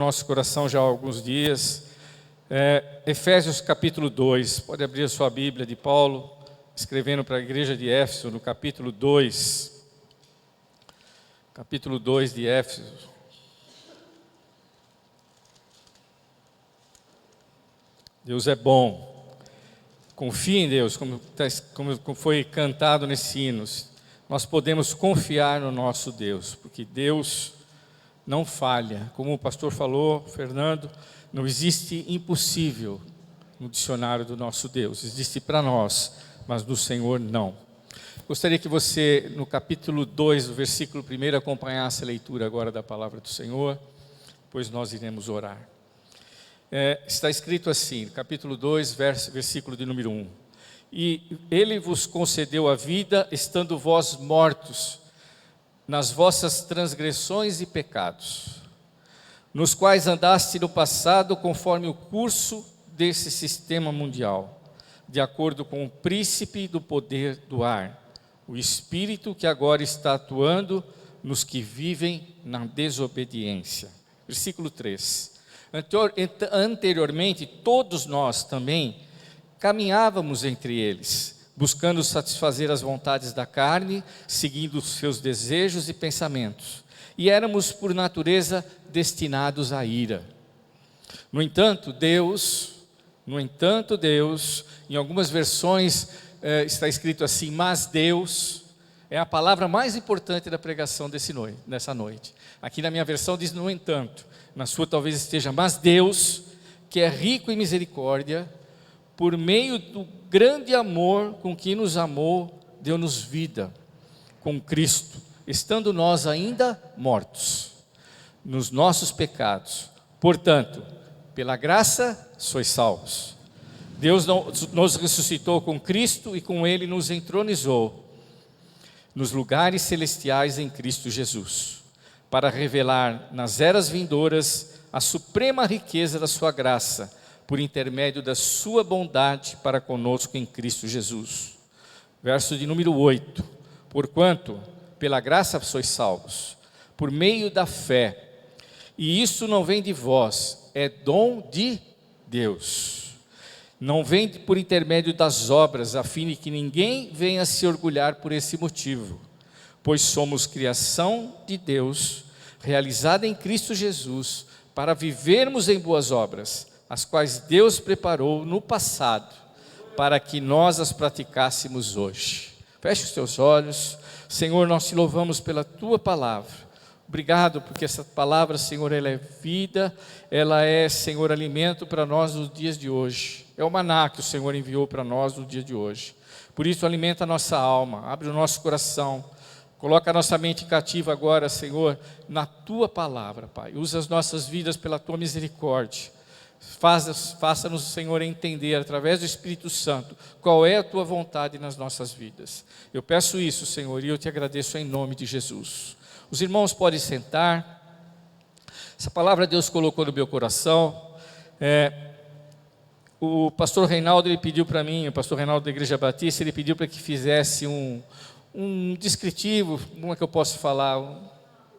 Nosso coração já há alguns dias. Efésios capítulo 2, pode abrir a sua Bíblia, de Paulo, escrevendo para a igreja de Éfeso, no capítulo 2. Capítulo 2 de Éfeso. Deus é bom. Confie em Deus, como foi cantado nesses hinos. Nós podemos confiar no nosso Deus, porque Deus não falha. Como o pastor falou, Fernando, não existe impossível no dicionário do nosso Deus. Existe para nós, mas do Senhor não. Gostaria que você, no capítulo 2, do versículo 1, acompanhasse a leitura agora da palavra do Senhor, pois nós iremos orar. Está escrito assim, capítulo 2, versículo de número 1. E Ele vos concedeu a vida, estando vós mortos nas vossas transgressões e pecados, nos quais andaste no passado conforme o curso desse sistema mundial, de acordo com o príncipe do poder do ar, o espírito que agora está atuando nos que vivem na desobediência. Versículo 3. Anteriormente, todos nós também caminhávamos entre eles, buscando satisfazer as vontades da carne, seguindo os seus desejos e pensamentos. E éramos, por natureza, destinados à ira. No entanto, Deus, em algumas versões está escrito assim, mas Deus, é a palavra mais importante da pregação dessa noite. Aqui na minha versão diz no entanto, na sua talvez esteja, mas Deus, que é rico em misericórdia, por meio do grande amor com que nos amou, deu-nos vida com Cristo, estando nós ainda mortos nos nossos pecados. Portanto, pela graça sois salvos. Deus nos ressuscitou com Cristo e com Ele nos entronizou nos lugares celestiais em Cristo Jesus, para revelar nas eras vindouras a suprema riqueza da sua graça, por intermédio da sua bondade para conosco em Cristo Jesus. Verso de número 8. Porquanto, pela graça sois salvos, por meio da fé, e isso não vem de vós, é dom de Deus. Não vem por intermédio das obras, a fim de que ninguém venha se orgulhar por esse motivo, pois somos criação de Deus, realizada em Cristo Jesus, para vivermos em boas obras, as quais Deus preparou no passado, para que nós as praticássemos hoje. Feche os teus olhos. Senhor, nós te louvamos pela tua palavra. Obrigado, porque essa palavra, Senhor, ela é vida, ela é, Senhor, alimento para nós nos dias de hoje. É o maná que o Senhor enviou para nós no dia de hoje. Por isso, alimenta a nossa alma, abre o nosso coração, coloca a nossa mente cativa agora, Senhor, na tua palavra, Pai. Usa as nossas vidas pela tua misericórdia. Faça-nos, Senhor, entender através do Espírito Santo qual é a tua vontade nas nossas vidas. Eu peço isso, Senhor, e eu te agradeço em nome de Jesus. Os irmãos podem sentar. Essa palavra Deus colocou no meu coração. O pastor Reinaldo, ele pediu para mim, o pastor Reinaldo da Igreja Batista, ele pediu para que fizesse um descritivo, como é que eu posso falar,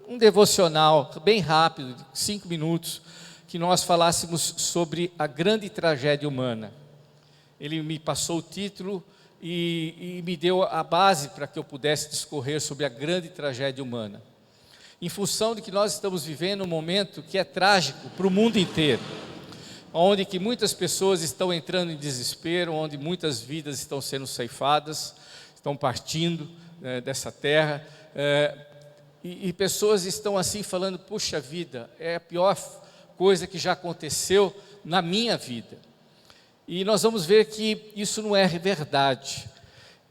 um devocional bem rápido, de 5 minutos, que nós falássemos sobre a grande tragédia humana. Ele me passou o título e me deu a base para que eu pudesse discorrer sobre a grande tragédia humana. Em função de que nós estamos vivendo um momento que é trágico para o mundo inteiro, onde que muitas pessoas estão entrando em desespero, onde muitas vidas estão sendo ceifadas, estão partindo dessa terra, e pessoas estão assim falando, puxa vida, é a pior coisa que já aconteceu na minha vida. E nós vamos ver que isso não é verdade.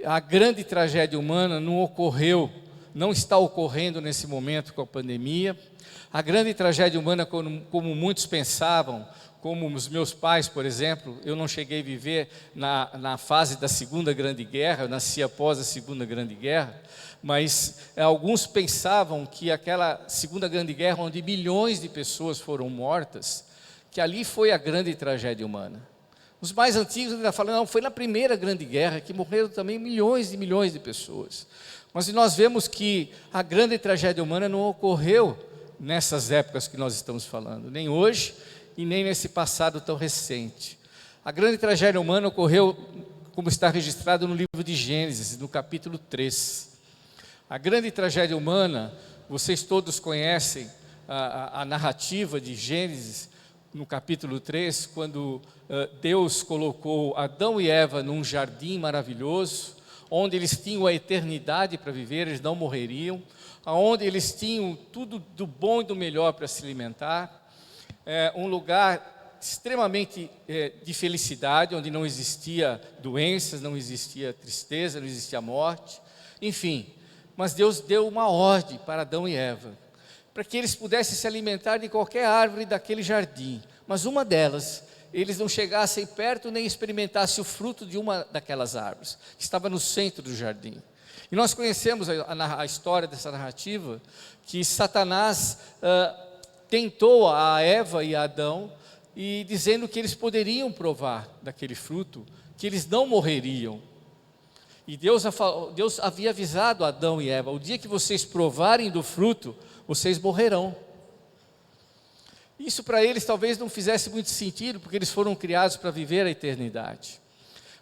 A grande tragédia humana não ocorreu, não está ocorrendo nesse momento com a pandemia. A grande tragédia humana, como muitos pensavam, como os meus pais, por exemplo, eu não cheguei a viver na fase da Segunda Grande Guerra, eu nasci após a Segunda Grande Guerra, mas alguns pensavam que aquela Segunda Grande Guerra, onde milhões de pessoas foram mortas, que ali foi a grande tragédia humana. Os mais antigos ainda falam, não, foi na Primeira Grande Guerra, que morreram também milhões e milhões de pessoas. Mas nós vemos que a grande tragédia humana não ocorreu nessas épocas que nós estamos falando, nem hoje e nem nesse passado tão recente. A grande tragédia humana ocorreu, como está registrado no livro de Gênesis, no capítulo 3. A grande tragédia humana, vocês todos conhecem a narrativa de Gênesis, no capítulo 3, quando Deus colocou Adão e Eva num jardim maravilhoso, onde eles tinham a eternidade para viver, eles não morreriam, onde eles tinham tudo do bom e do melhor para se alimentar, um lugar extremamente de felicidade, onde não existia doenças, não existia tristeza, não existia morte, enfim. Mas Deus deu uma ordem para Adão e Eva, para que eles pudessem se alimentar de qualquer árvore daquele jardim, mas uma delas, eles não chegassem perto nem experimentassem o fruto de uma daquelas árvores, que estava no centro do jardim. E nós conhecemos a história dessa narrativa, que Satanás tentou a Eva e a Adão, e dizendo que eles poderiam provar daquele fruto, que eles não morreriam. E Deus havia avisado Adão e Eva: o dia que vocês provarem do fruto, vocês morrerão. Isso para eles talvez não fizesse muito sentido, porque eles foram criados para viver a eternidade.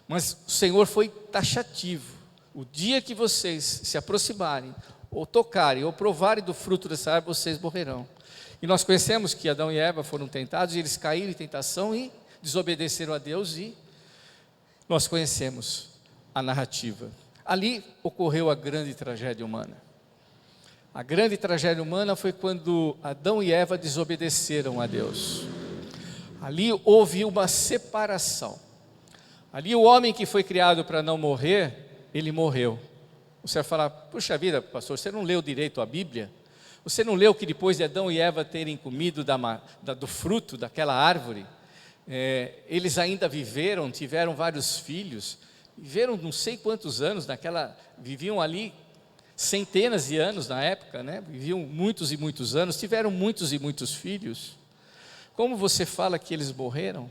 Mas o Senhor foi taxativo: o dia que vocês se aproximarem, ou tocarem, ou provarem do fruto dessa árvore, vocês morrerão. E nós conhecemos que Adão e Eva foram tentados, e eles caíram em tentação e desobedeceram a Deus, e nós conhecemos a narrativa. Ali ocorreu a grande tragédia humana. A grande tragédia humana foi quando Adão e Eva desobedeceram a Deus. Ali houve uma separação. Ali o homem que foi criado para não morrer, ele morreu. Você vai falar: puxa vida, pastor, você não leu direito a Bíblia? Você não leu que depois de Adão e Eva terem comido do fruto daquela árvore, eles ainda viveram, tiveram vários filhos, viveram não sei quantos anos viviam ali centenas de anos na época, né? Viviam muitos e muitos anos, tiveram muitos e muitos filhos. Como você fala que eles morreram?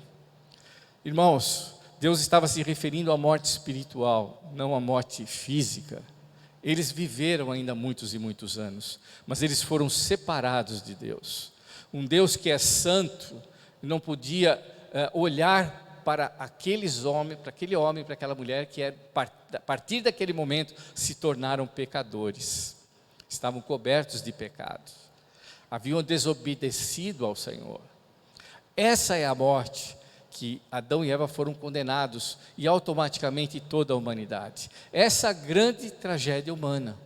Irmãos, Deus estava se referindo à morte espiritual, não à morte física. Eles viveram ainda muitos e muitos anos, mas eles foram separados de Deus. Um Deus que é santo não podia olhar para aqueles homens, para aquele homem, para aquela mulher que a partir daquele momento se tornaram pecadores. Estavam cobertos de pecado. Haviam desobedecido ao Senhor. Essa é a morte que Adão e Eva foram condenados, e automaticamente toda a humanidade. Essa grande tragédia humana.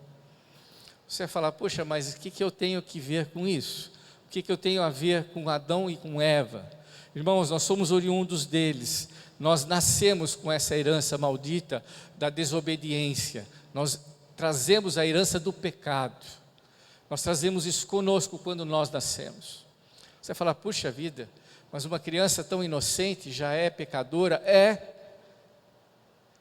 Você vai falar: poxa, mas o que eu tenho que ver com isso? O que eu tenho a ver com Adão e com Eva? Irmãos, nós somos oriundos deles. Nós nascemos com essa herança maldita da desobediência. Nós trazemos a herança do pecado. Nós trazemos isso conosco quando nós nascemos. Você vai falar: puxa vida, mas uma criança tão inocente já é pecadora?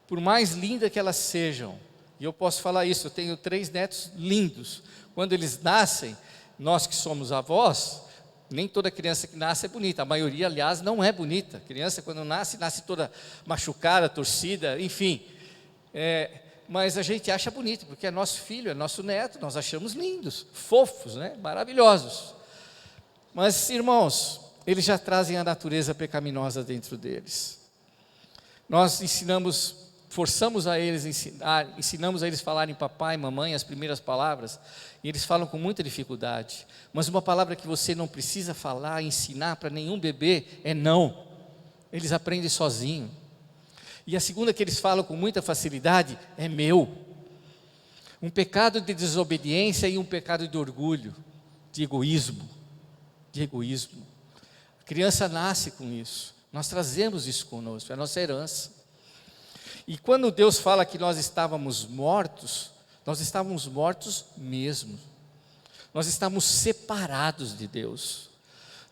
Por mais linda que elas sejam, e eu posso falar isso, eu tenho 3 netos lindos. Quando eles nascem, nós que somos avós, nem toda criança que nasce é bonita, a maioria, aliás, não é bonita. A criança, quando nasce toda machucada, torcida, enfim. Mas a gente acha bonito, porque é nosso filho, é nosso neto, nós achamos lindos, fofos, né? Maravilhosos. Mas, irmãos, eles já trazem a natureza pecaminosa dentro deles. Nós forçamos a eles ensinamos a eles falarem papai, mamãe, as primeiras palavras, e eles falam com muita dificuldade. Mas uma palavra que você não precisa falar, ensinar para nenhum bebê é não. Eles aprendem sozinho. E a segunda que eles falam com muita facilidade é meu. Um pecado de desobediência e um pecado de orgulho, de egoísmo. A criança nasce com isso. Nós trazemos isso conosco, é a nossa herança. E quando Deus fala que nós estávamos mortos mesmo. Nós estávamos separados de Deus.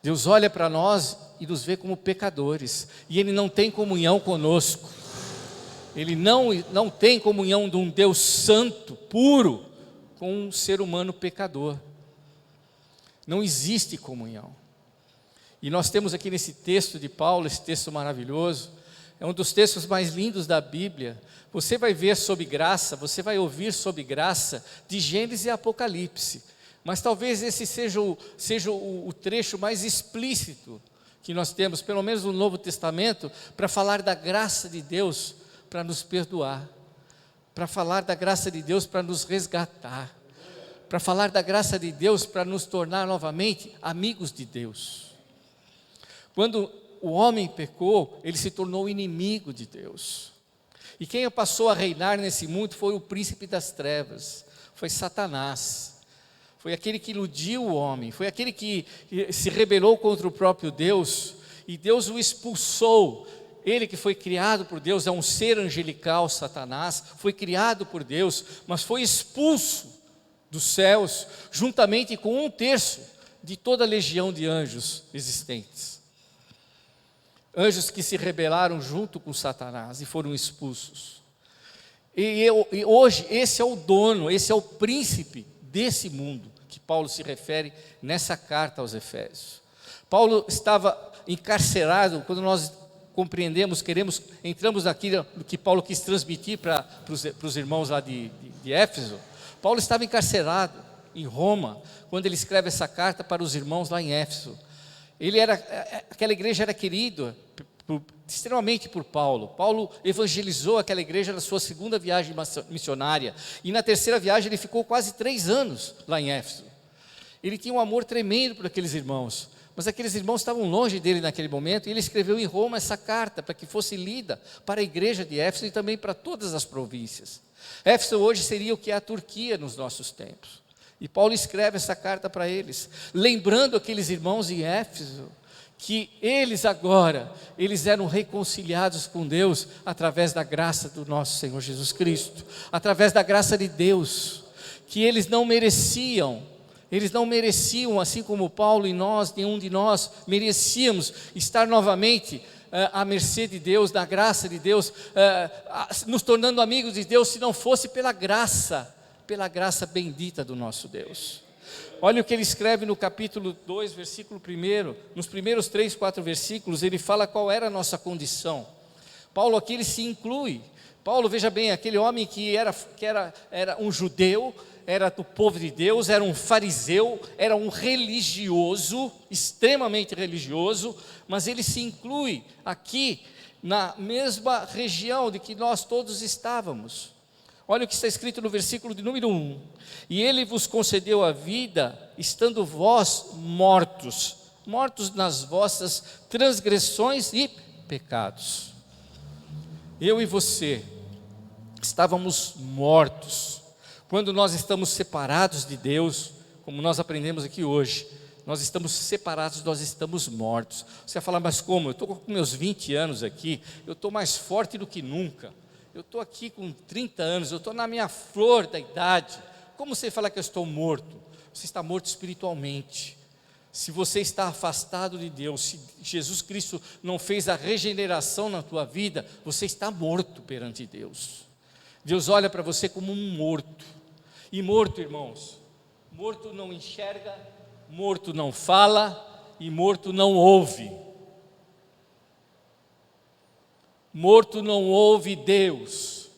Deus olha para nós e nos vê como pecadores. E Ele não tem comunhão conosco. Ele não tem comunhão de um Deus santo, puro, com um ser humano pecador. Não existe comunhão. E nós temos aqui nesse texto de Paulo, esse texto maravilhoso, é um dos textos mais lindos da Bíblia. Você vai ver sobre graça, você vai ouvir sobre graça de Gênesis e Apocalipse. Mas talvez esse seja o trecho mais explícito que nós temos, pelo menos no Novo Testamento, para falar da graça de Deus para nos perdoar, para falar da graça de Deus para nos resgatar, para falar da graça de Deus para nos tornar novamente amigos de Deus. Quando o homem pecou, ele se tornou inimigo de Deus. E quem passou a reinar nesse mundo foi o príncipe das trevas, foi Satanás. Foi aquele que iludiu o homem, foi aquele que se rebelou contra o próprio Deus, e Deus o expulsou. Ele que foi criado por Deus, é um ser angelical, Satanás, foi criado por Deus, mas foi expulso dos céus, juntamente com 1/3 de toda a legião de anjos existentes. Anjos que se rebelaram junto com Satanás e foram expulsos. E hoje esse é o dono, esse é o príncipe desse mundo que Paulo se refere nessa carta aos Efésios. Paulo estava encarcerado. Quando nós compreendemos, entramos naquilo que Paulo quis transmitir para os irmãos lá de Éfeso. Paulo estava encarcerado em Roma, quando ele escreve essa carta para os irmãos lá em Éfeso. Aquela igreja era querida extremamente por Paulo. Paulo evangelizou aquela igreja na sua segunda viagem missionária, e na terceira viagem ele ficou quase 3 anos lá em Éfeso. Ele tinha um amor tremendo por aqueles irmãos, mas aqueles irmãos estavam longe dele naquele momento, e ele escreveu em Roma essa carta para que fosse lida para a igreja de Éfeso e também para todas as províncias. Éfeso hoje seria o que é a Turquia nos nossos tempos, e Paulo escreve essa carta para eles, lembrando aqueles irmãos em Éfeso que eles eram reconciliados com Deus através da graça do nosso Senhor Jesus Cristo, através da graça de Deus, que eles não mereciam, assim como Paulo e nós, nenhum de nós merecíamos estar novamente à mercê de Deus, da graça de Deus, nos tornando amigos de Deus, se não fosse pela graça bendita do nosso Deus. Olha o que ele escreve no capítulo 2, versículo 1, nos primeiros 3, 4 versículos, ele fala qual era a nossa condição. Paulo aqui ele se inclui. Paulo, veja bem, aquele homem que era um judeu, era do povo de Deus, era um fariseu, era um religioso, extremamente religioso, mas ele se inclui aqui na mesma região de que nós todos estávamos. Olha o que está escrito no versículo de número 1. E ele vos concedeu a vida, estando vós mortos nas vossas transgressões e pecados. Eu e você estávamos mortos. Quando nós estamos separados de Deus, como nós aprendemos aqui hoje, nós estamos separados, nós estamos mortos. Você vai falar, mas como? Eu estou com meus 20 anos aqui, eu estou mais forte do que nunca. Eu estou aqui com 30 anos, eu estou na minha flor da idade. Como você fala que eu estou morto? Você está morto espiritualmente. Se você está afastado de Deus, se Jesus Cristo não fez a regeneração na tua vida, você está morto perante Deus. Deus olha para você como um morto. E morto, irmãos, morto não enxerga, morto não fala e morto não ouve. Morto não ouve Deus,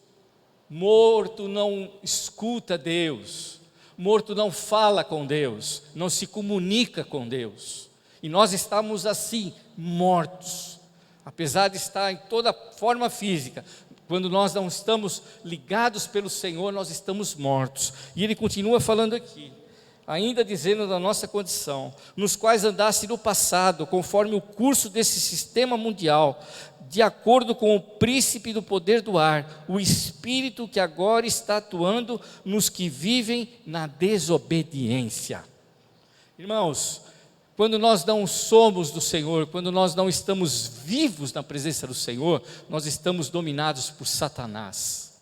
morto não escuta Deus, morto não fala com Deus, não se comunica com Deus. E nós estamos assim, mortos, apesar de estar em toda forma física. Quando nós não estamos ligados pelo Senhor, nós estamos mortos. E ele continua falando aqui, ainda dizendo da nossa condição, nos quais andasse no passado, conforme o curso desse sistema mundial, de acordo com o príncipe do poder do ar, o espírito que agora está atuando nos que vivem na desobediência. Irmãos, quando nós não somos do Senhor, quando nós não estamos vivos na presença do Senhor, nós estamos dominados por Satanás.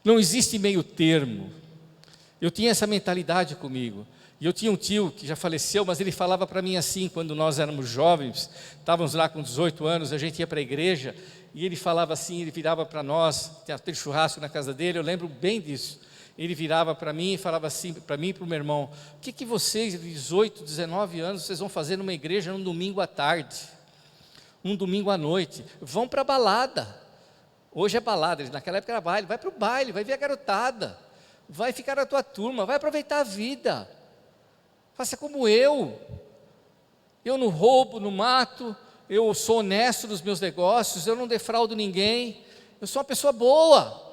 Não existe meio termo. Eu tinha essa mentalidade comigo. E eu tinha um tio que já faleceu, mas ele falava para mim assim, quando nós éramos jovens, estávamos lá com 18 anos, a gente ia para a igreja, e ele falava assim, ele virava para nós, tinha aquele churrasco na casa dele, eu lembro bem disso. Ele virava para mim e falava assim, para mim e para o meu irmão, o que vocês, 18, 19 anos, vocês vão fazer numa igreja num domingo à tarde, um domingo à noite? Vão para a balada. Hoje é balada, naquela época era baile, vai para o baile, vai ver a garotada. vai ficar na tua turma, vai aproveitar a vida, faça como eu não roubo, não mato, eu sou honesto nos meus negócios, eu não defraudo ninguém, eu sou uma pessoa boa,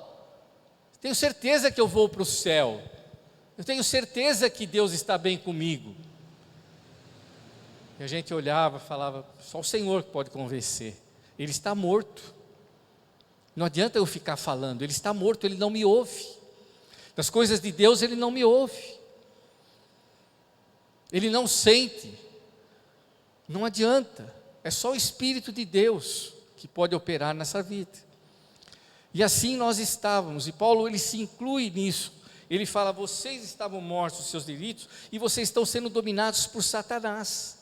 tenho certeza que eu vou para o céu, eu tenho certeza que Deus está bem comigo. E a gente olhava e falava, só o Senhor que pode convencer, Ele está morto, não adianta eu ficar falando, Ele está morto, Ele não me ouve, das coisas de Deus Ele não me ouve, Ele não sente, não adianta, é só o Espírito de Deus que pode operar nessa vida. E assim nós estávamos, e Paulo ele se inclui nisso, ele fala, vocês estavam mortos nos seus delitos, e vocês estão sendo dominados por Satanás.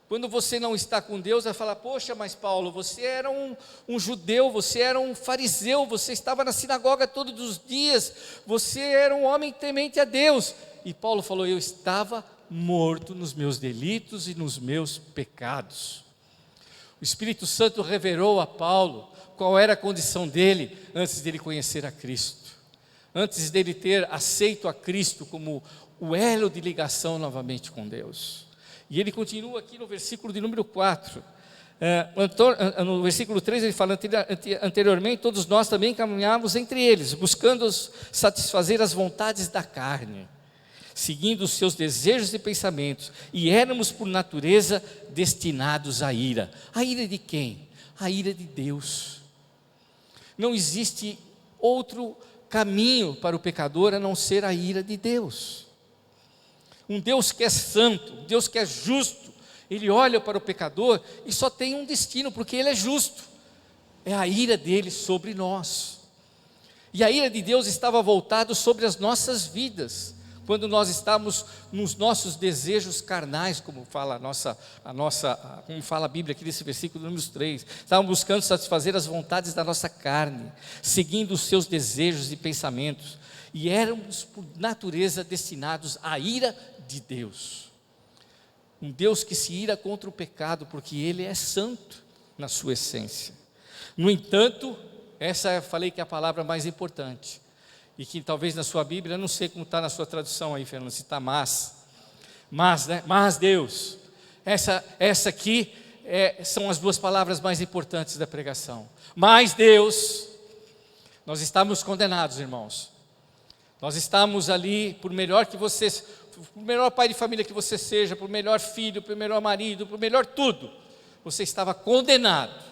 Quando você não está com Deus, vai falar, poxa, mas Paulo, você era um judeu, você era um fariseu, você estava na sinagoga todos os dias, você era um homem temente a Deus. E Paulo falou, eu estava morto nos meus delitos e nos meus pecados. O Espírito Santo revelou a Paulo qual era a condição dele antes dele conhecer a Cristo, antes dele ter aceito a Cristo como o elo de ligação novamente com Deus. E ele continua aqui no versículo de número 4, no versículo 3 ele fala, anteriormente todos nós também caminhávamos entre eles, buscando satisfazer as vontades da carne, seguindo os seus desejos e pensamentos, e éramos por natureza destinados à ira. A ira de quem? A ira de Deus. Não existe outro caminho para o pecador a não ser a ira de Deus. Um Deus que é santo, um Deus que é justo, Ele olha para o pecador e só tem um destino, porque Ele é justo, é a ira dele sobre nós. E a ira de Deus estava voltada sobre as nossas vidas, quando nós estávamos nos nossos desejos carnais, como fala como fala a Bíblia aqui nesse versículo número 3, estávamos buscando satisfazer as vontades da nossa carne, seguindo os seus desejos e pensamentos, e éramos por natureza destinados à ira de Deus, um Deus que se ira contra o pecado, porque Ele é santo na sua essência. No entanto, essa eu falei que é a palavra mais importante, e que talvez na sua Bíblia, eu não sei como está na sua tradução aí, Fernando, se está mas, né? Mas Deus, essa aqui são as duas palavras mais importantes da pregação. Mas Deus, nós estamos condenados, irmãos. Nós estamos ali, por melhor que vocês, por melhor pai de família que você seja, por melhor filho, por melhor marido, por melhor tudo, você estava condenado.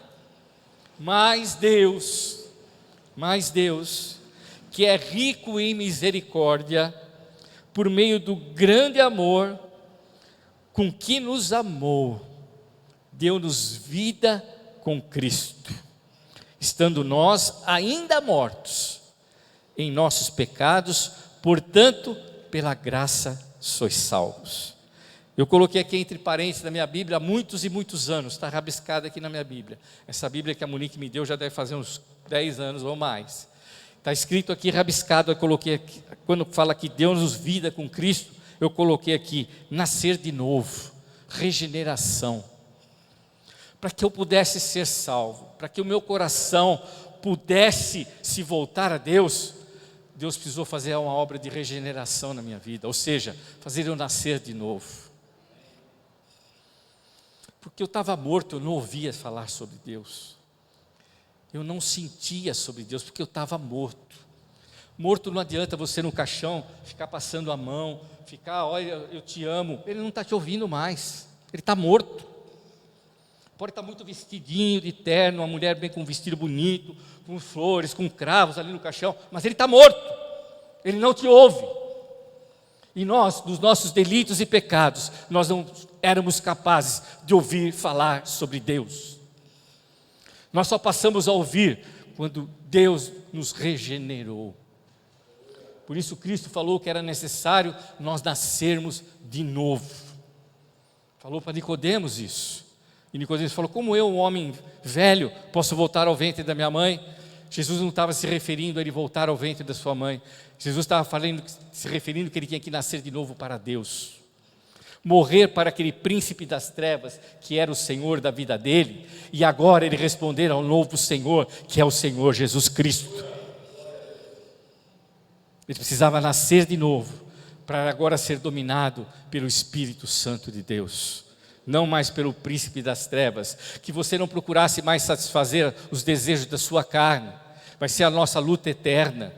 Mas Deus, que é rico em misericórdia, por meio do grande amor com que nos amou, deu-nos vida com Cristo, estando nós ainda mortos em nossos pecados, portanto, pela graça sois salvos. Eu coloquei aqui entre parênteses na minha Bíblia há muitos e muitos anos, está rabiscado aqui na minha Bíblia. Essa Bíblia que a Monique me deu já deve fazer uns 10 anos ou mais. Está escrito aqui rabiscado, eu coloquei aqui, quando fala que deu-nos vida com Cristo, eu coloquei aqui, nascer de novo, regeneração. Para que eu pudesse ser salvo, para que o meu coração pudesse se voltar a Deus, Deus precisou fazer uma obra de regeneração na minha vida, ou seja, fazer eu nascer de novo. Porque eu estava morto, eu não ouvia falar sobre Deus, eu não sentia sobre Deus, porque eu estava morto. Morto não adianta você no caixão ficar passando a mão, ficar, olha, eu te amo, Ele não está te ouvindo mais, Ele está morto. Pode estar muito vestidinho de terno, uma mulher bem com um vestido bonito, com flores, com cravos ali no caixão, mas ele está morto, ele não te ouve. E nós, dos nossos delitos e pecados, nós não éramos capazes de ouvir falar sobre Deus. Nós só passamos a ouvir quando Deus nos regenerou. Por isso Cristo falou que era necessário nós nascermos de novo. Falou para Nicodemos isso. E Nicodemos falou, como eu, um homem velho, posso voltar ao ventre da minha mãe? Jesus não estava se referindo a ele voltar ao ventre da sua mãe. Jesus estava se referindo que ele tinha que nascer de novo para Deus. Morrer para aquele príncipe das trevas, que era o Senhor da vida dele. E agora ele responder ao novo Senhor, que é o Senhor Jesus Cristo. Ele precisava nascer de novo, para agora ser dominado pelo Espírito Santo de Deus, não mais pelo príncipe das trevas. Que você não procurasse mais satisfazer os desejos da sua carne. Vai ser a nossa luta eterna,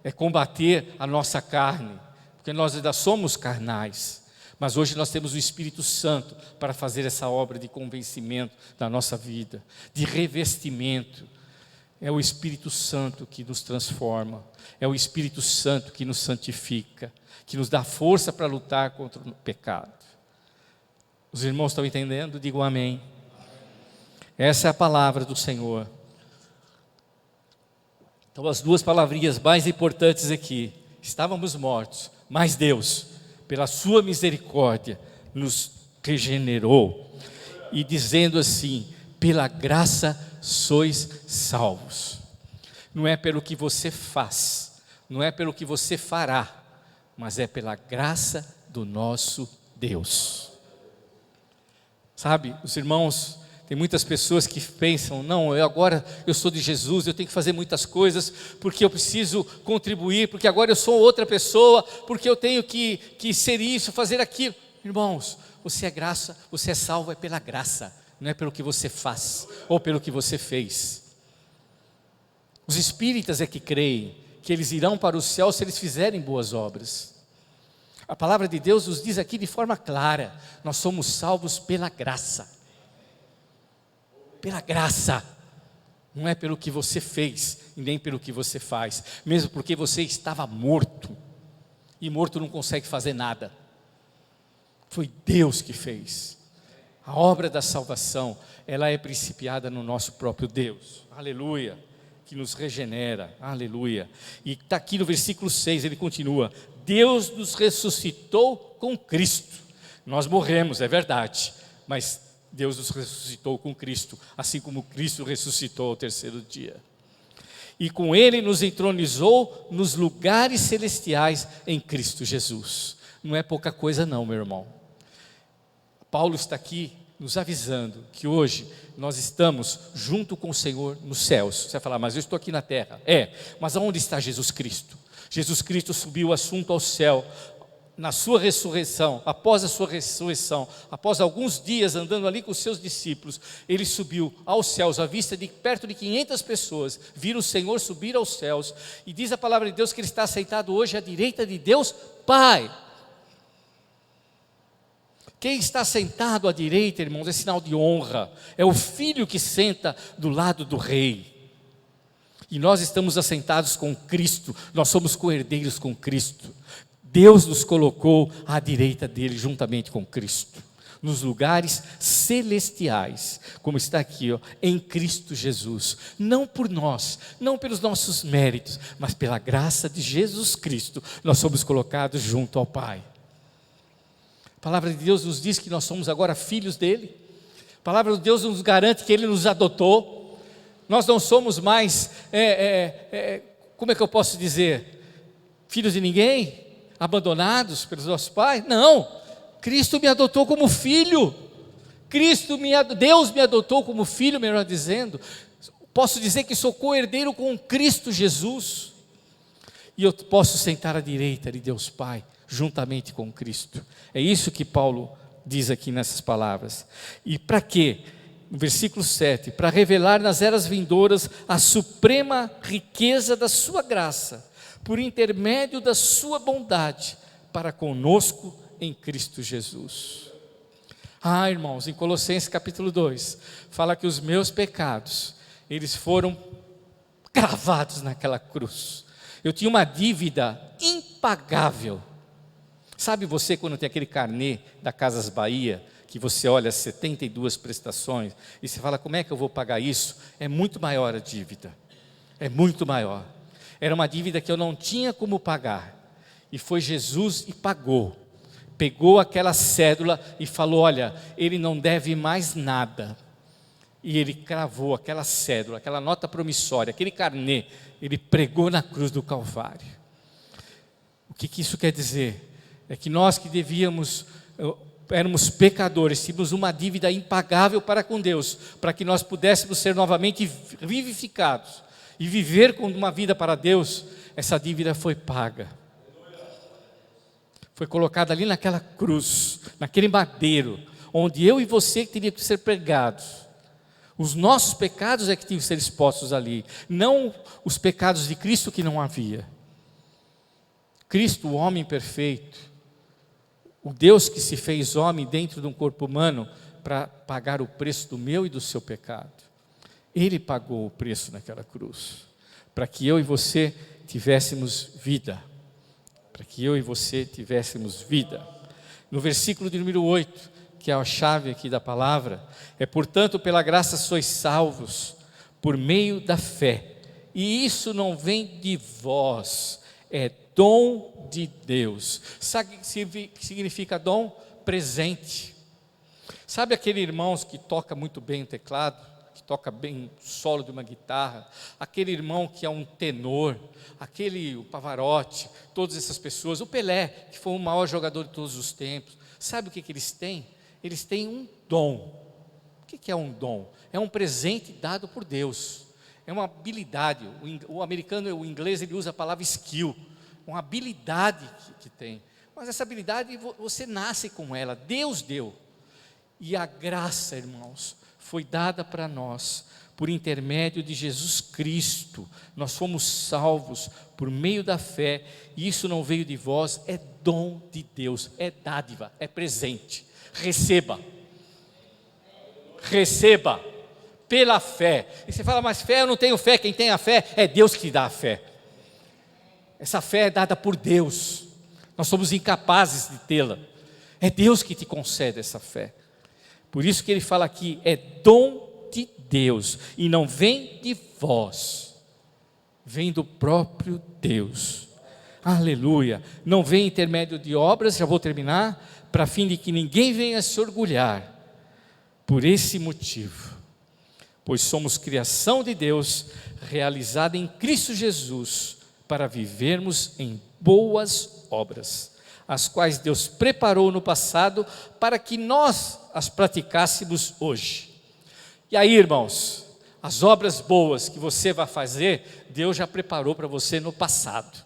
é combater a nossa carne, porque nós ainda somos carnais. Mas hoje nós temos o Espírito Santo para fazer essa obra de convencimento da nossa vida, de revestimento. É o Espírito Santo que nos transforma, é o Espírito Santo que nos santifica, que nos dá força para lutar contra o pecado. Os irmãos estão entendendo? Digam amém. Essa é a palavra do Senhor. Então as duas palavrinhas mais importantes aqui: estávamos mortos, mas Deus, pela sua misericórdia, nos regenerou. E dizendo assim: pela graça sois salvos. Não é pelo que você faz, não é pelo que você fará, mas é pela graça do nosso Deus. Sabe, os irmãos, tem muitas pessoas que pensam: não, agora eu sou de Jesus, eu tenho que fazer muitas coisas, porque eu preciso contribuir, porque agora eu sou outra pessoa, porque eu tenho que ser isso, fazer aquilo. Irmãos, você é graça, você é salvo, é pela graça, não é pelo que você faz, ou pelo que você fez. Os espíritas é que creem que eles irão para o céu se eles fizerem boas obras. A palavra de Deus nos diz aqui de forma clara: nós somos salvos pela graça. Pela graça, não é pelo que você fez, e nem pelo que você faz, mesmo porque você estava morto, e morto não consegue fazer nada. Foi Deus que fez. A obra da salvação, ela é principiada no nosso próprio Deus, aleluia, que nos regenera, aleluia. E está aqui no versículo 6, ele continua: Deus nos ressuscitou com Cristo. Nós morremos, é verdade, mas Deus nos ressuscitou com Cristo, assim como Cristo ressuscitou ao terceiro dia. E com Ele nos entronizou nos lugares celestiais em Cristo Jesus. Não é pouca coisa não, meu irmão. Paulo está aqui nos avisando que hoje nós estamos junto com o Senhor nos céus. Você vai falar: mas eu estou aqui na terra. Mas aonde está Jesus Cristo? Jesus Cristo subiu o assunto ao céu, na sua ressurreição, após a sua ressurreição, após alguns dias andando ali com os seus discípulos, ele subiu aos céus, à vista de perto de 500 pessoas, viram o Senhor subir aos céus, e diz a palavra de Deus que ele está sentado hoje à direita de Deus Pai. Quem está sentado à direita, irmãos, é sinal de honra, é o filho que senta do lado do rei, e nós estamos assentados com Cristo, nós somos co-herdeiros com Cristo. Deus nos colocou à direita dele, juntamente com Cristo, nos lugares celestiais, como está aqui, em Cristo Jesus, não por nós, não pelos nossos méritos, mas pela graça de Jesus Cristo, nós somos colocados junto ao Pai. A palavra de Deus nos diz que nós somos agora filhos dele, a palavra de Deus nos garante que ele nos adotou, nós não somos mais, como é que eu posso dizer, filhos de ninguém, abandonados pelos nossos pais. Não, Cristo me adotou como filho, Deus me adotou como filho, melhor dizendo. Posso dizer que sou co-herdeiro com Cristo Jesus, e eu posso sentar à direita de Deus Pai, juntamente com Cristo. É isso que Paulo diz aqui nessas palavras. E para quê? No versículo 7, para revelar nas eras vindouras a suprema riqueza da sua graça, por intermédio da sua bondade, para conosco em Cristo Jesus. Irmãos, em Colossenses capítulo 2, fala que os meus pecados, eles foram cravados naquela cruz. Eu tinha uma dívida impagável. Sabe você quando tem aquele carnê da Casas Bahia, que você olha 72 prestações, e você fala: como é que eu vou pagar isso? É muito maior a dívida, é muito maior. Era uma dívida que eu não tinha como pagar, e foi Jesus e pagou, pegou aquela cédula e falou: olha, ele não deve mais nada, e ele cravou aquela cédula, aquela nota promissória, aquele carnê, ele pregou na cruz do Calvário. O que isso quer dizer? É que nós que éramos pecadores, tínhamos uma dívida impagável para com Deus, para que nós pudéssemos ser novamente vivificados, e viver com uma vida para Deus, essa dívida foi paga. Foi colocada ali naquela cruz, naquele madeiro, onde eu e você teriam que ser pregados. Os nossos pecados é que tinham que ser expostos ali, não os pecados de Cristo que não havia. Cristo, o homem perfeito, o Deus que se fez homem dentro de um corpo humano para pagar o preço do meu e do seu pecado. Ele pagou o preço naquela cruz, para que eu e você tivéssemos vida. Para que eu e você tivéssemos vida. No versículo de número 8, que é a chave aqui da palavra, é: portanto, pela graça sois salvos, por meio da fé. E isso não vem de vós, é dom de Deus. Sabe o que significa dom? Presente. Sabe aquele irmão que toca muito bem o teclado, que toca bem o solo de uma guitarra, aquele irmão que é um tenor, o Pavarotti, todas essas pessoas, o Pelé, que foi o maior jogador de todos os tempos, sabe o que eles têm? Eles têm um dom. O que é um dom? É um presente dado por Deus, é uma habilidade. O americano, o inglês, ele usa a palavra skill, uma habilidade que tem, mas essa habilidade você nasce com ela, Deus deu. E a graça, irmãos, foi dada para nós por intermédio de Jesus Cristo. Nós fomos salvos por meio da fé, e isso não veio de vós, é dom de Deus, é dádiva, é presente. Receba pela fé. E você fala: mas fé, eu não tenho fé. Quem tem a fé é Deus que dá a fé. Essa fé é dada por Deus, nós somos incapazes de tê-la, é Deus que te concede essa fé. Por isso que ele fala aqui, é dom de Deus, e não vem de vós, vem do próprio Deus. Aleluia. Não vem intermédio de obras, já vou terminar, para fim de que ninguém venha se orgulhar. Por esse motivo, pois somos criação de Deus, realizada em Cristo Jesus, para vivermos em boas obras, as quais Deus preparou no passado, para que nós as praticássemos hoje. E aí, irmãos, as obras boas que você vai fazer, Deus já preparou para você no passado.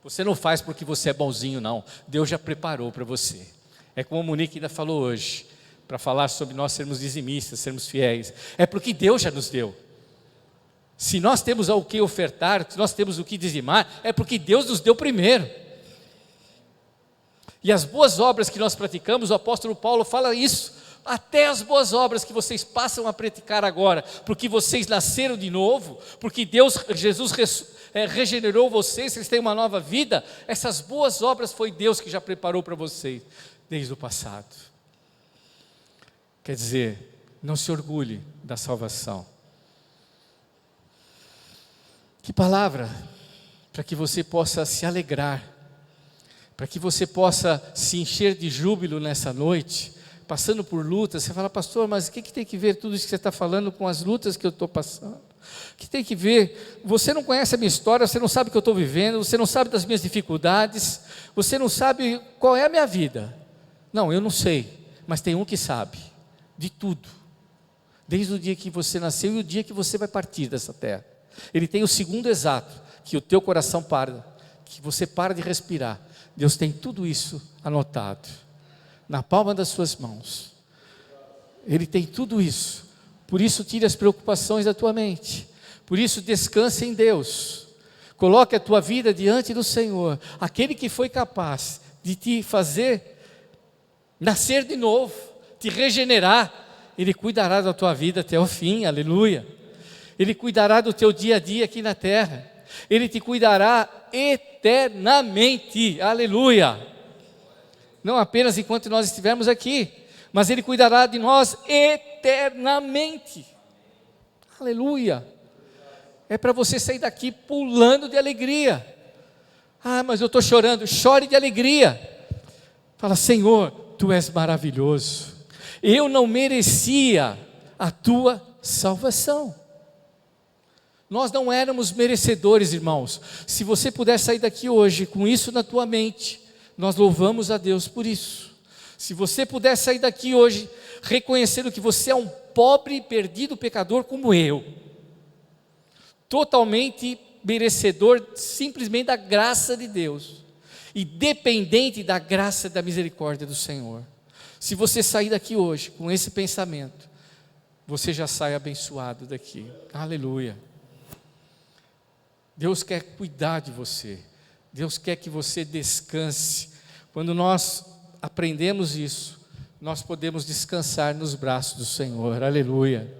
Você não faz porque você é bonzinho, não. Deus já preparou para você. É como a Monique ainda falou hoje, para falar sobre nós sermos dizimistas, sermos fiéis. É porque Deus já nos deu. Se nós temos o que ofertar, se nós temos o que dizimar, é porque Deus nos deu primeiro. E as boas obras que nós praticamos, o apóstolo Paulo fala isso, até as boas obras que vocês passam a praticar agora, porque vocês nasceram de novo, porque Jesus regenerou vocês têm uma nova vida, essas boas obras foi Deus que já preparou para vocês, desde o passado. Quer dizer, não se orgulhe da salvação. Que palavra, para que você possa se alegrar, para que você possa se encher de júbilo nessa noite, passando por lutas. Você fala: pastor, mas o que tem que ver tudo isso que você está falando com as lutas que eu estou passando? O que tem que ver? Você não conhece a minha história, você não sabe o que eu estou vivendo, você não sabe das minhas dificuldades, você não sabe qual é a minha vida. Não, eu não sei, mas tem um que sabe de tudo, desde o dia que você nasceu e o dia que você vai partir dessa terra. Ele tem o segundo exato, que o teu coração para, que você para de respirar. Deus tem tudo isso anotado na palma das suas mãos. Ele tem tudo isso. Por isso tire as preocupações da tua mente. Por isso descanse em Deus. Coloque a tua vida diante do Senhor, aquele que foi capaz de te fazer nascer de novo, te regenerar. Ele cuidará da tua vida até o fim, aleluia. Ele cuidará do teu dia a dia aqui na terra. Ele te cuidará eternamente, aleluia. Não apenas enquanto nós estivermos aqui, mas Ele cuidará de nós eternamente, aleluia. É para você sair daqui pulando de alegria. Ah, mas eu estou chorando. Chore de alegria. Fala: Senhor, Tu és maravilhoso. Eu não merecia a Tua salvação. Nós não éramos merecedores, irmãos. Se você puder sair daqui hoje com isso na tua mente, nós louvamos a Deus por isso. Se você puder sair daqui hoje reconhecendo que você é um pobre e perdido pecador como eu, totalmente merecedor simplesmente da graça de Deus e dependente da graça e da misericórdia do Senhor. Se você sair daqui hoje com esse pensamento, você já sai abençoado daqui. Aleluia. Deus quer cuidar de você. Deus quer que você descanse. Quando nós aprendemos isso, nós podemos descansar nos braços do Senhor. Aleluia.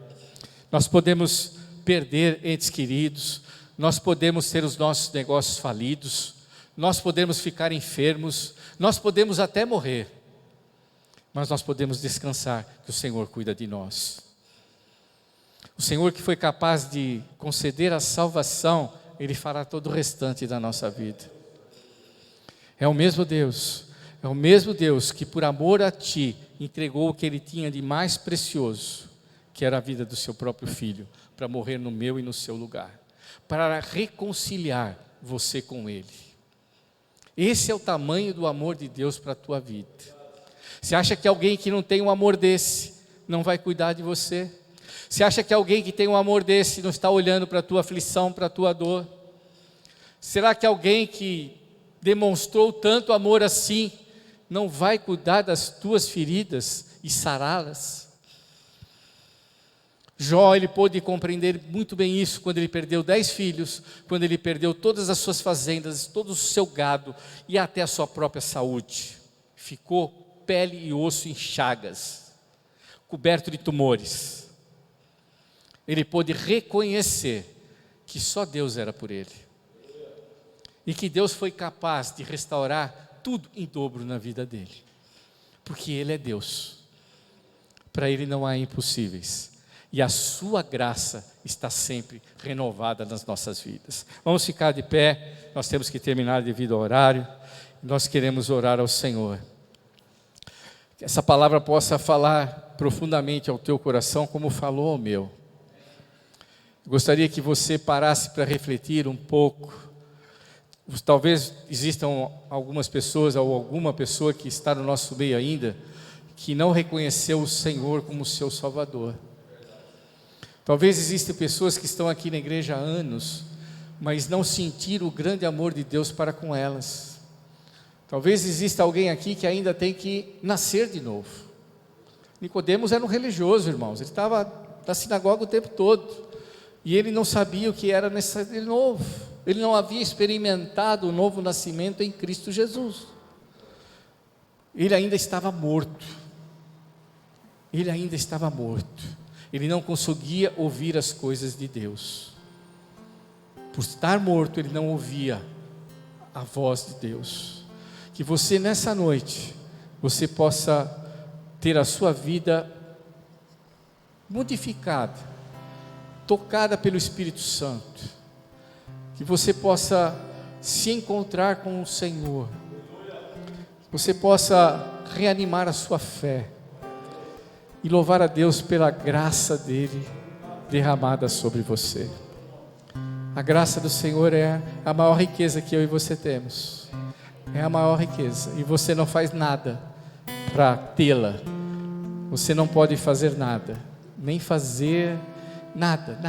Nós podemos perder entes queridos, nós podemos ter os nossos negócios falidos, nós podemos ficar enfermos, nós podemos até morrer, mas nós podemos descansar que o Senhor cuida de nós. O Senhor que foi capaz de conceder a salvação, Ele fará todo o restante da nossa vida. É o mesmo Deus que por amor a ti entregou o que Ele tinha de mais precioso, que era a vida do seu próprio Filho, para morrer no meu e no seu lugar, para reconciliar você com Ele. Esse é o tamanho do amor de Deus para a tua vida. Você acha que alguém que não tem um amor desse não vai cuidar de você? Você acha que alguém que tem um amor desse não está olhando para a tua aflição, para a tua dor? Será que alguém que demonstrou tanto amor assim não vai cuidar das tuas feridas e sará-las? Jó, ele pôde compreender muito bem isso quando ele perdeu 10 filhos, quando ele perdeu todas as suas fazendas, todo o seu gado e até a sua própria saúde. Ficou pele e osso em chagas, coberto de tumores. Ele pôde reconhecer que só Deus era por ele. E que Deus foi capaz de restaurar tudo em dobro na vida dele. Porque Ele é Deus. Para Ele não há impossíveis. E a sua graça está sempre renovada nas nossas vidas. Vamos ficar de pé, nós temos que terminar devido ao horário. Nós queremos orar ao Senhor. Que essa palavra possa falar profundamente ao teu coração, como falou ao meu. Gostaria que você parasse para refletir um pouco. Talvez existam algumas pessoas ou alguma pessoa que está no nosso meio ainda, que não reconheceu o Senhor como seu Salvador. Talvez existam pessoas que estão aqui na igreja há anos, mas não sentiram o grande amor de Deus para com elas. Talvez exista alguém aqui que ainda tem que nascer de novo. Nicodemos era um religioso, irmãos, ele estava na sinagoga o tempo todo, e ele não sabia o que era nascer de novo, ele não havia experimentado o novo nascimento em Cristo Jesus, ele ainda estava morto, ele não conseguia ouvir as coisas de Deus, por estar morto ele não ouvia a voz de Deus. Que você nessa noite, você possa ter a sua vida modificada, tocada pelo Espírito Santo, que você possa se encontrar com o Senhor, você possa reanimar a sua fé, e louvar a Deus pela graça dEle derramada sobre você. A graça do Senhor é a maior riqueza que eu e você temos, é a maior riqueza, e você não faz nada para tê-la, você não pode fazer nada, nem fazer nada,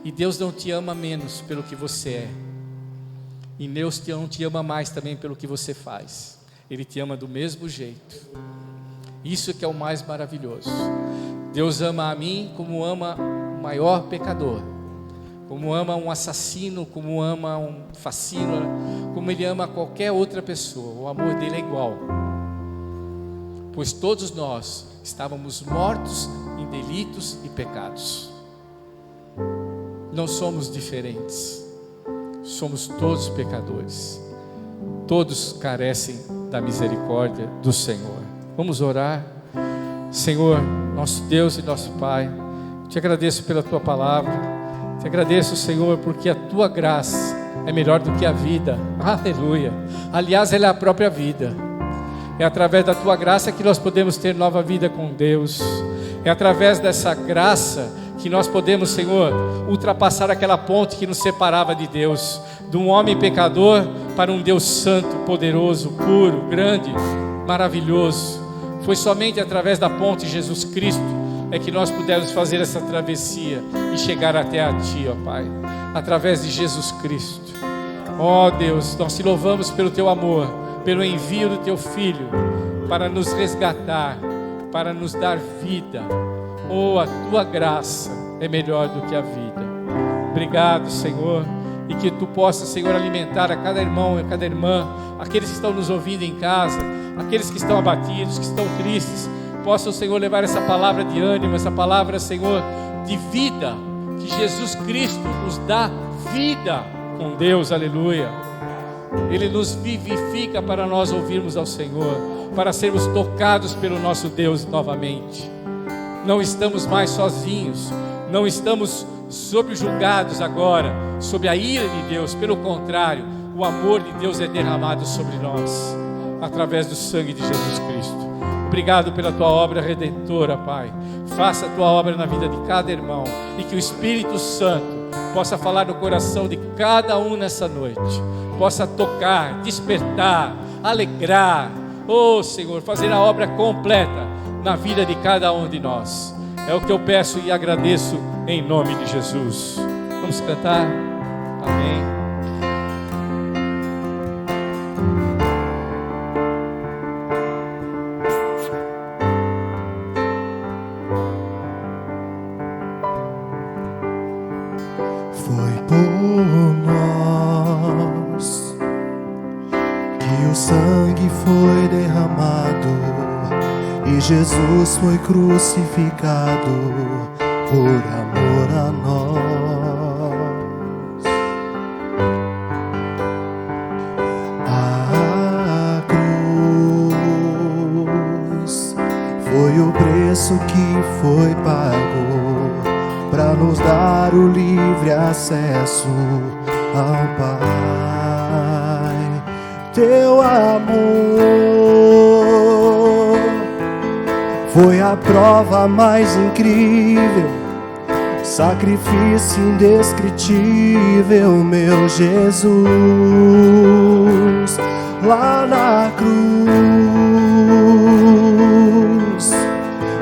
e Deus não te ama menos pelo que você é, e Deus não te ama mais também pelo que você faz, Ele te ama do mesmo jeito. Isso que é o mais maravilhoso. Deus ama a mim como ama o maior pecador, como ama um assassino, como ama um fascínora, como Ele ama qualquer outra pessoa. O amor dele é igual, pois todos nós estávamos mortos em delitos e pecados. Não somos diferentes, somos todos pecadores, todos carecem da misericórdia do Senhor. Vamos orar. Senhor, nosso Deus e nosso Pai, te agradeço pela Tua palavra, te agradeço, Senhor, porque a Tua graça é melhor do que a vida. Aleluia. Aliás, ela é a própria vida. É através da Tua graça que nós podemos ter nova vida com Deus. É através dessa graça que nós podemos, Senhor, ultrapassar aquela ponte que nos separava de Deus, de um homem pecador para um Deus santo, poderoso, puro, grande, maravilhoso. Foi somente através da ponte Jesus Cristo é que nós pudermos fazer essa travessia e chegar até a Ti, ó Pai, através de Jesus Cristo. Ó Deus, nós te louvamos pelo Teu amor, pelo envio do Teu Filho, para nos resgatar, para nos dar vida. Oh, a Tua graça é melhor do que a vida. Obrigado, Senhor, e que Tu possas, Senhor, alimentar a cada irmão e a cada irmã, aqueles que estão nos ouvindo em casa, aqueles que estão abatidos, que estão tristes, possam, Senhor, levar essa palavra de ânimo, essa palavra, Senhor, de vida, que Jesus Cristo nos dá vida com Deus, aleluia. Ele nos vivifica para nós ouvirmos ao Senhor, para sermos tocados pelo nosso Deus novamente. Não estamos mais sozinhos, não estamos subjugados agora, sob a ira de Deus. Pelo contrário, o amor de Deus é derramado sobre nós, através do sangue de Jesus Cristo. Obrigado pela Tua obra redentora, Pai. Faça a Tua obra na vida de cada irmão, e que o Espírito Santo possa falar no coração de cada um nessa noite, possa tocar, despertar, alegrar, oh Senhor, fazer a obra completa na vida de cada um de nós. É o que eu peço e agradeço em nome de Jesus. Vamos cantar? Amém. Foi por nós que o sangue foi derramado e Jesus foi crucificado por amor a nós. A cruz foi o preço que foi pago para nos dar o livre acesso ao Pai. Teu amor foi a prova mais incrível, sacrifício indescritível, meu Jesus. Lá na cruz,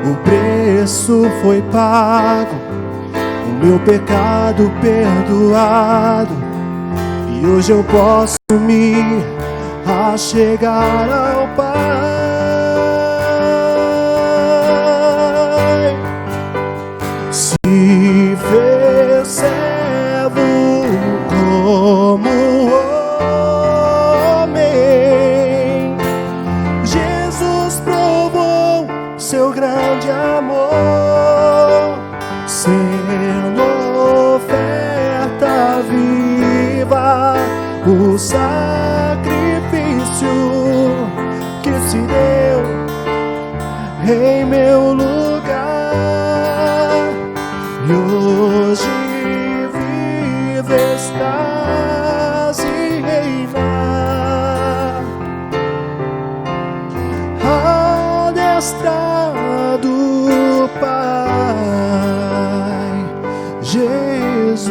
o preço foi pago, o meu pecado perdoado, e hoje eu posso me achegar ao Pai. Se fez servo como homem, Jesus provou seu grande amor, sendo oferta viva, o sacrifício que se deu em meu lugar. E hoje vive, estás e reinar, à destra do Pai, Jesus.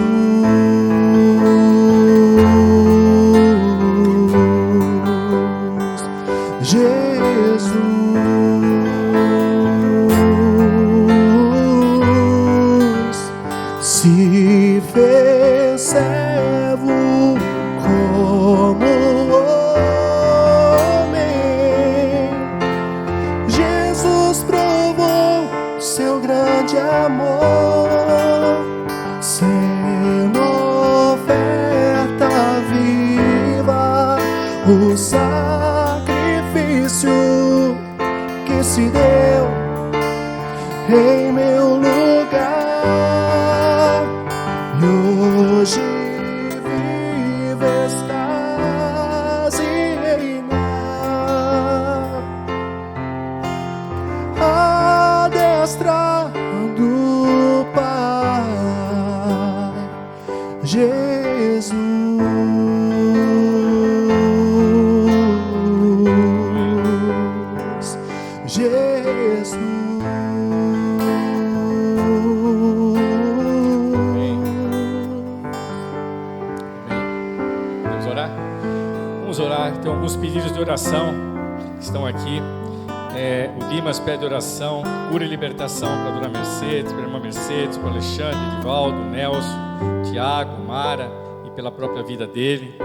Se fez servo como homem, Jesus provou seu grande amor, sendo oferta viva, o sacrifício que se deu em meu lugar. E hoje vive, estás e reinar, à destra do Pai, Jesus. Jesus. Vamos orar? Tem alguns pedidos de oração que estão aqui. O Dimas pede oração, cura e libertação para a dona Mercedes, para a irmã Mercedes, para o Alexandre, Edivaldo, Nelson, Tiago, Mara e pela própria vida dele.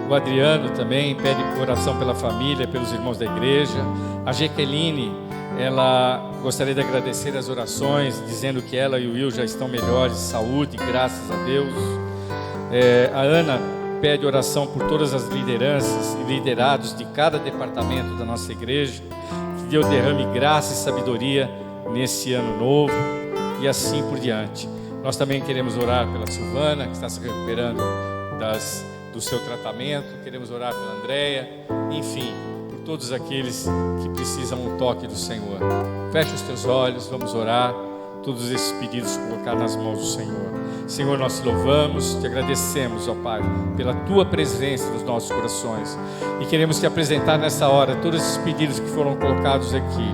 O Adriano também pede oração pela família, pelos irmãos da igreja. A Jaqueline, ela gostaria de agradecer as orações, dizendo que ela e o Will já estão melhores, saúde, graças a Deus. A Ana pede oração por todas as lideranças e liderados de cada departamento da nossa igreja, que Deus derrame graça e sabedoria nesse ano novo e assim por diante. Nós também queremos orar pela Silvana, que está se recuperando do seu tratamento, queremos orar pela Andréia, enfim, por todos aqueles que precisam um toque do Senhor. Feche os teus olhos, vamos orar, todos esses pedidos colocar nas mãos do Senhor. Senhor, nós te louvamos, te agradecemos, ó Pai, pela tua presença nos nossos corações, e queremos te apresentar nessa hora todos esses pedidos que foram colocados aqui.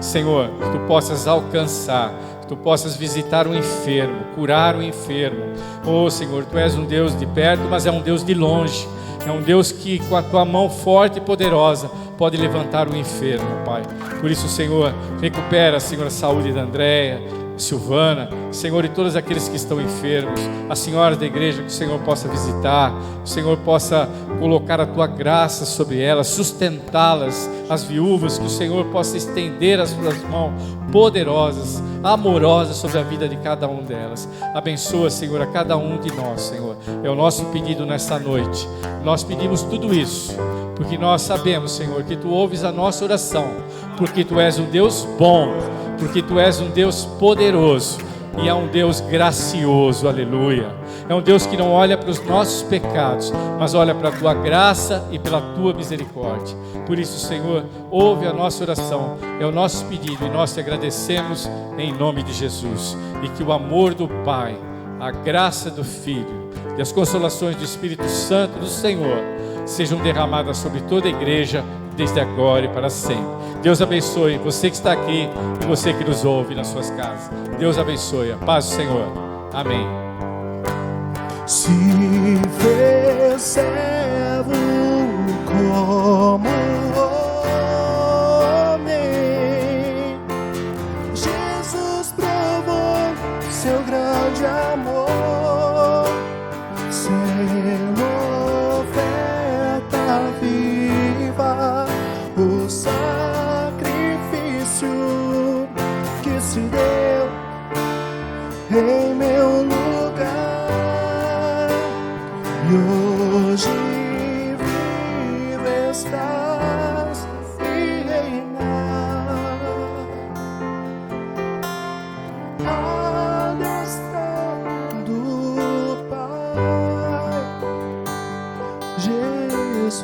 Senhor, que tu possas alcançar, que tu possas visitar o enfermo, curar o enfermo. Oh Senhor, tu és um Deus de perto, mas é um Deus de longe. É um Deus que com a tua mão forte e poderosa pode levantar o enfermo, Pai. Por isso, Senhor, recupera, Senhor, a saúde da Andréia, Silvana, Senhor, e todos aqueles que estão enfermos, as senhoras da igreja, que o Senhor possa visitar, o Senhor possa colocar a tua graça sobre elas, sustentá-las, as viúvas, que o Senhor possa estender as suas mãos poderosas, amorosas sobre a vida de cada um delas. Abençoa, Senhor, a cada um de nós, Senhor. É o nosso pedido nesta noite. Nós pedimos tudo isso porque nós sabemos, Senhor, que tu ouves a nossa oração, porque tu és um Deus bom, porque tu és um Deus poderoso e é um Deus gracioso, aleluia. É um Deus que não olha para os nossos pecados, mas olha para a tua graça e pela tua misericórdia. Por isso, Senhor, ouve a nossa oração, é o nosso pedido, e nós te agradecemos em nome de Jesus. E que o amor do Pai, a graça do Filho e as consolações do Espírito Santo do Senhor sejam derramadas sobre toda a igreja, desde agora e para sempre. Deus abençoe você que está aqui e você que nos ouve nas suas casas. Deus abençoe. A paz do Senhor. Amém. Se fez servo como homem, Jesus provou seu grande amor, sendo oferta viva, o sacrifício que se deu em meu lugar. E hoje vive, estás e reinar à destra do Pai, Jesus.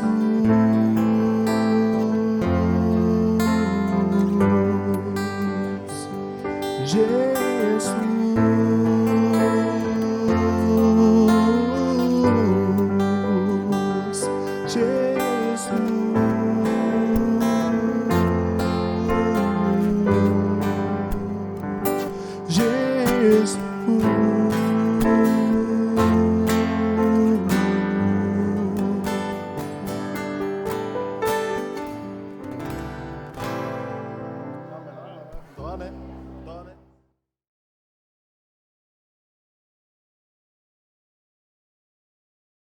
Amém.